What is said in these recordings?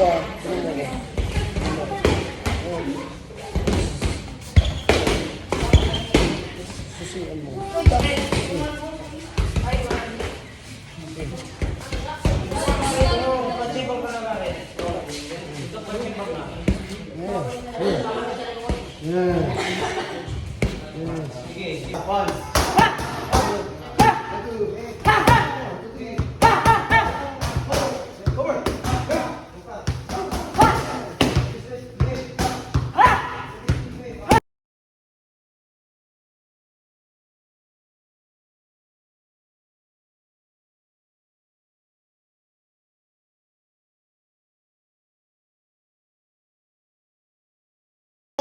Susian mo.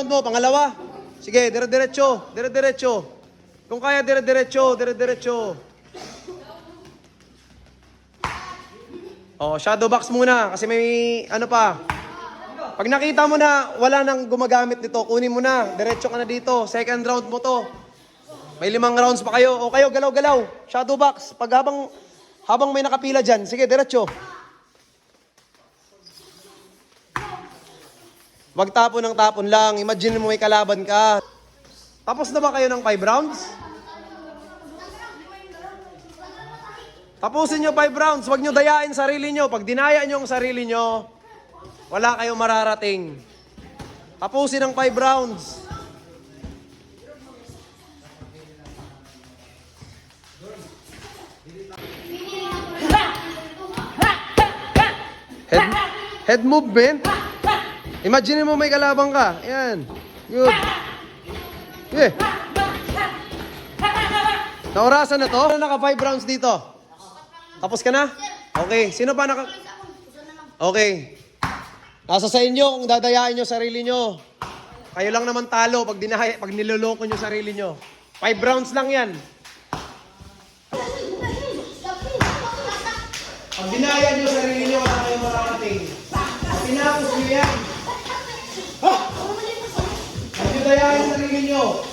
Mo, pangalawa. Sige, dire-diretso, dire-diretso. Kung kaya dire-diretso, dire-diretso. Oh, shadow box muna kasi may ano pa. Pag nakita mo na wala nang gumagamit nito, kunin mo na. Diretso ka na dito. Second round mo to. May 5 rounds pa kayo. O kayo, galaw-galaw. Shadow box. Pag habang may nakapila dyan. Sige, diretso. Wag tapon ng tapon lang. Imagine mo may kalaban ka. Tapos na ba kayo ng 5 rounds? Tapusin nyo 5 rounds. Wag nyo dayain sarili nyo. Pag dinaya nyo ang sarili nyo, wala kayong mararating. Tapusin ang 5 rounds. Head movement. Imagine mo may kalabang ka. Ayan. Good. Yeah. Naorasan na to? Naka 5 rounds dito. Tapos ka na? Okay. Sino pa naka... Okay. Nasa sa inyo kung dadayain nyo sarili nyo. Kayo lang naman talo pag niloloko nyo sarili nyo. 5 rounds lang yan. Pag dinaya nyo sarili nyo, wala kayong mararating. Pag tinapos nyo yan, pag nyo dayain sarili nyo,